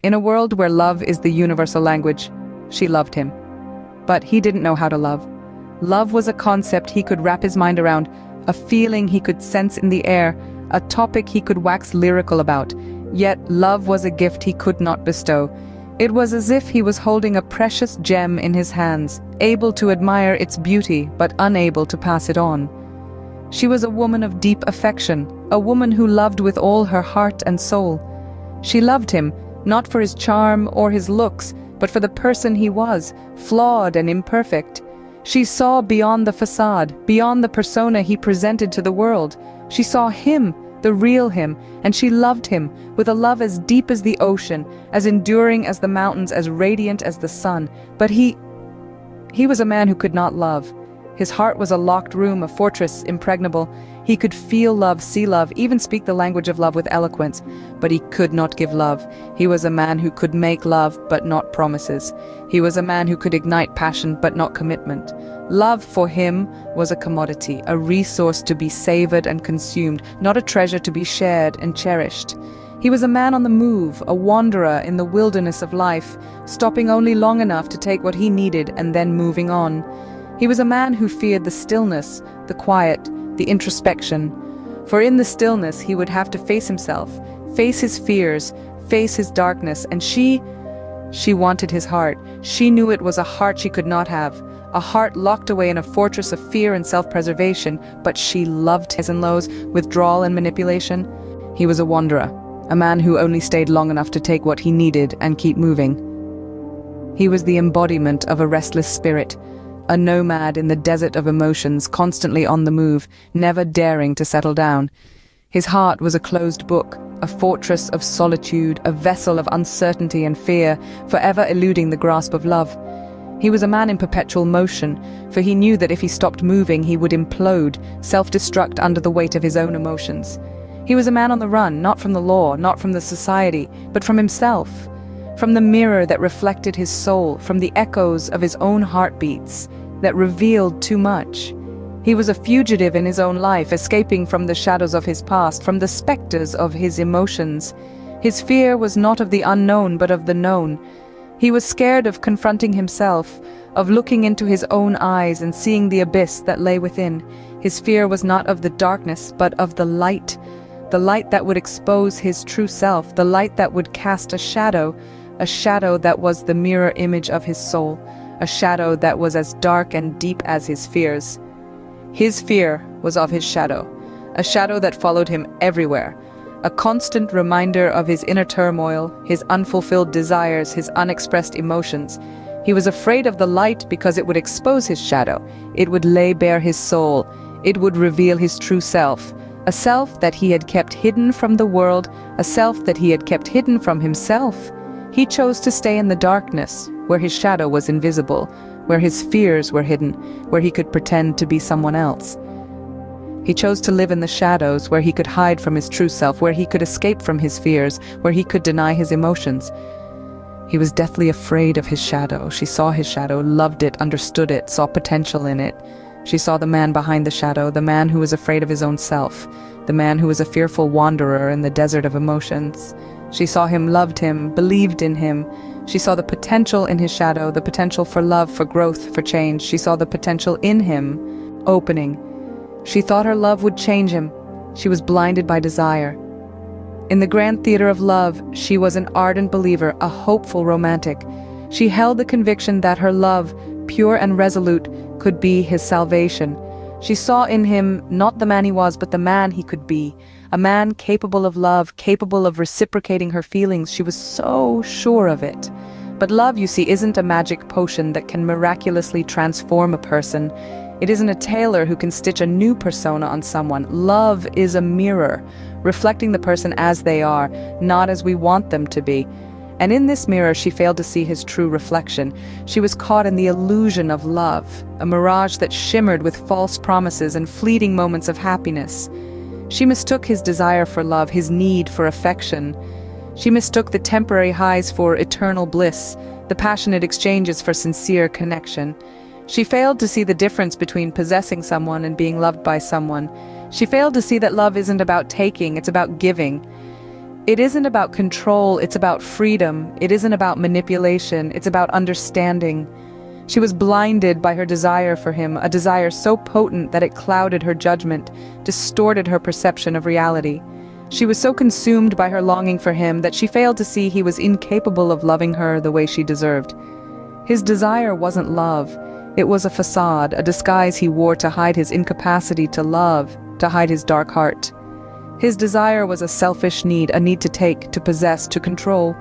In a world where love is the universal language, she loved him. But he didn't know how to love. Love was a concept he could wrap his mind around, a feeling he could sense in the air, a topic he could wax lyrical about. Yet love was a gift he could not bestow. It was as if he was holding a precious gem in his hands, able to admire its beauty but unable to pass it on. She was a woman of deep affection, a woman who loved with all her heart and soul. She loved him, not for his charm or his looks, but for the person he was, flawed and imperfect. She saw beyond the facade, beyond the persona he presented to the world. She saw him, the real him, and she loved him with a love as deep as the ocean, as enduring as the mountains, as radiant as the sun. But he was a man who could not love. His heart was a locked room, a fortress impregnable. He could feel love, see love, even speak the language of love with eloquence, but he could not give love. He was a man who could make love, but not promises. He was a man who could ignite passion, but not commitment. Love for him was a commodity, a resource to be savored and consumed, not a treasure to be shared and cherished. He was a man on the move, a wanderer in the wilderness of life, stopping only long enough to take what he needed and then moving on. He was a man who feared the stillness, the quiet, the introspection. For in the stillness he would have to face himself, face his fears, face his darkness, and she wanted his heart. She knew it was a heart she could not have, a heart locked away in a fortress of fear and self-preservation, but she loved his and lows, withdrawal and manipulation. He was a wanderer, a man who only stayed long enough to take what he needed and keep moving. He was the embodiment of a restless spirit, a nomad in the desert of emotions, constantly on the move, never daring to settle down. His heart was a closed book, a fortress of solitude, a vessel of uncertainty and fear, forever eluding the grasp of love. He was a man in perpetual motion, for he knew that if he stopped moving, he would implode, self-destruct under the weight of his own emotions. He was a man on the run, not from the law, not from the society, but from himself, from the mirror that reflected his soul, from the echoes of his own heartbeats that revealed too much. He was a fugitive in his own life, escaping from the shadows of his past, from the specters of his emotions. His fear was not of the unknown, but of the known. He was scared of confronting himself, of looking into his own eyes and seeing the abyss that lay within. His fear was not of the darkness, but of the light that would expose his true self, the light that would cast a shadow that was the mirror image of his soul, a shadow that was as dark and deep as his fears. His fear was of his shadow, a shadow that followed him everywhere, a constant reminder of his inner turmoil, his unfulfilled desires, his unexpressed emotions. He was afraid of the light because it would expose his shadow, it would lay bare his soul, it would reveal his true self, a self that he had kept hidden from the world, a self that he had kept hidden from himself. He chose to stay in the darkness, where his shadow was invisible, where his fears were hidden, where he could pretend to be someone else. He chose to live in the shadows, where he could hide from his true self, where he could escape from his fears, where he could deny his emotions. He was deathly afraid of his shadow. She saw his shadow, loved it, understood it, saw potential in it. She saw the man behind the shadow, the man who was afraid of his own self, the man who was a fearful wanderer in the desert of emotions. She saw him, loved him, believed in him. She saw the potential in his shadow, the potential for love, for growth, for change. She saw the potential in him, opening. She thought her love would change him. She was blinded by desire. In the grand theater of love, she was an ardent believer, a hopeful romantic. She held the conviction that her love, pure and resolute, could be his salvation. She saw in him not the man he was, but the man he could be. A man capable of love, capable of reciprocating her feelings. She was so sure of it. But love, you see, isn't a magic potion that can miraculously transform a person. It isn't a tailor who can stitch a new persona on someone. Love is a mirror, reflecting the person as they are, not as we want them to be. And in this mirror, she failed to see his true reflection. She was caught in the illusion of love, a mirage that shimmered with false promises and fleeting moments of happiness. She mistook his desire for love, his need for affection. She mistook the temporary highs for eternal bliss, the passionate exchanges for sincere connection. She failed to see the difference between possessing someone and being loved by someone. She failed to see that love isn't about taking, it's about giving. It isn't about control, it's about freedom. It isn't about manipulation, it's about understanding. She was blinded by her desire for him, a desire so potent that it clouded her judgment, distorted her perception of reality. She was so consumed by her longing for him that she failed to see he was incapable of loving her the way she deserved. His desire wasn't love. It was a facade, a disguise he wore to hide his incapacity to love, to hide his dark heart. His desire was a selfish need, a need to take, to possess, to control.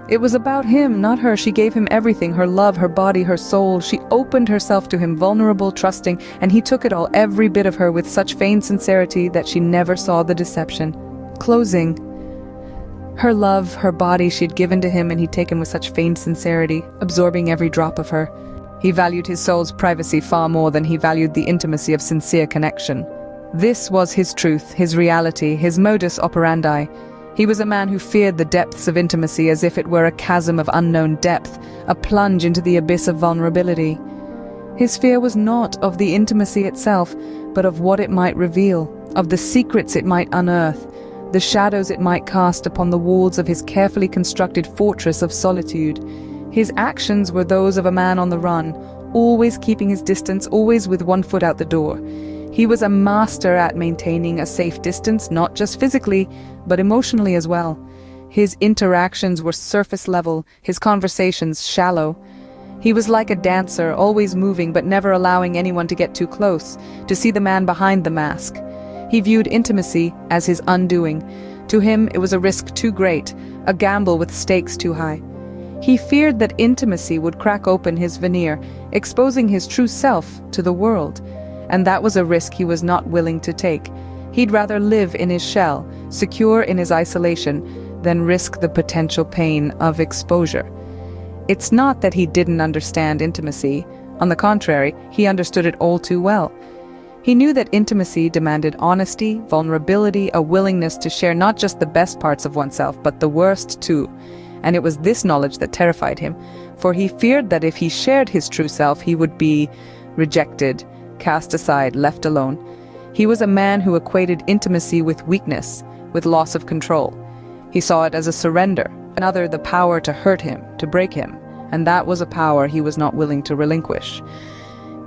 It was about him, not her. She gave him everything, her love, her body, her soul. She opened herself to him, vulnerable, trusting, and he took it all, every bit of her, with such feigned sincerity that she never saw the deception. Closing. Her love, her body she had given to him, and he'd taken with such feigned sincerity, absorbing every drop of her. He valued his soul's privacy far more than he valued the intimacy of sincere connection. This was his truth, his reality, his modus operandi. He was a man who feared the depths of intimacy as if it were a chasm of unknown depth, a plunge into the abyss of vulnerability. His fear was not of the intimacy itself, but of what it might reveal, of the secrets it might unearth, the shadows it might cast upon the walls of his carefully constructed fortress of solitude. His actions were those of a man on the run, always keeping his distance, always with one foot out the door. He was a master at maintaining a safe distance, not just physically, but emotionally as well. His interactions were surface level, his conversations shallow. He was like a dancer, always moving but never allowing anyone to get too close, to see the man behind the mask. He viewed intimacy as his undoing. To him, it was a risk too great, a gamble with stakes too high. He feared that intimacy would crack open his veneer, exposing his true self to the world. And that was a risk he was not willing to take. He'd rather live in his shell, secure in his isolation, than risk the potential pain of exposure. It's not that he didn't understand intimacy. On the contrary, he understood it all too well. He knew that intimacy demanded honesty, vulnerability, a willingness to share not just the best parts of oneself, but the worst too. And it was this knowledge that terrified him, for he feared that if he shared his true self, he would be rejected, cast aside, left alone. He was a man who equated intimacy with weakness, with loss of control. He saw it as a surrender, another the power to hurt him, to break him, and that was a power he was not willing to relinquish.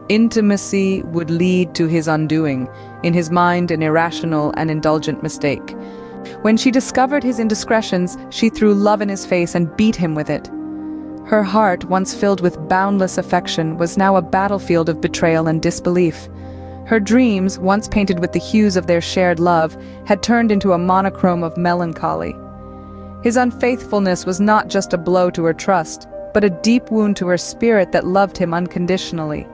Intimacy would lead to his undoing, in his mind an irrational and indulgent mistake. When she discovered his indiscretions, she threw love in his face and beat him with it. Her heart, once filled with boundless affection, was now a battlefield of betrayal and disbelief. Her dreams, once painted with the hues of their shared love, had turned into a monochrome of melancholy. His unfaithfulness was not just a blow to her trust, but a deep wound to her spirit that loved him unconditionally.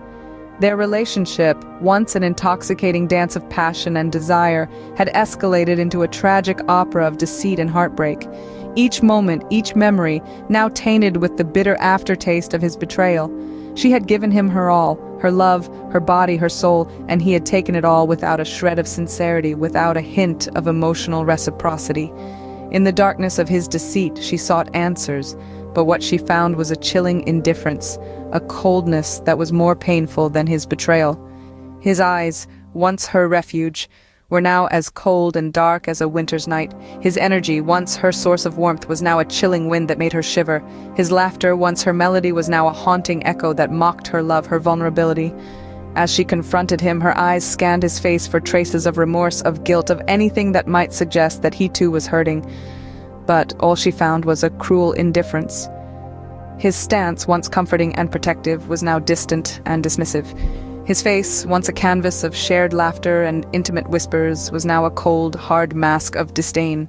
Their relationship, once an intoxicating dance of passion and desire, had escalated into a tragic opera of deceit and heartbreak. Each moment, each memory, now tainted with the bitter aftertaste of his betrayal. She had given him her all, her love, her body, her soul, and he had taken it all without a shred of sincerity, without a hint of emotional reciprocity. In the darkness of his deceit, she sought answers, but what she found was a chilling indifference, a coldness that was more painful than his betrayal. His eyes, once her refuge, were now as cold and dark as a winter's night. His energy, once her source of warmth, was now a chilling wind that made her shiver. His laughter, once her melody, was now a haunting echo that mocked her love, her vulnerability. As she confronted him, her eyes scanned his face for traces of remorse, of guilt, of anything that might suggest that he too was hurting. But all she found was a cruel indifference. His stance, once comforting and protective, was now distant and dismissive. His face, once a canvas of shared laughter and intimate whispers, was now a cold, hard mask of disdain.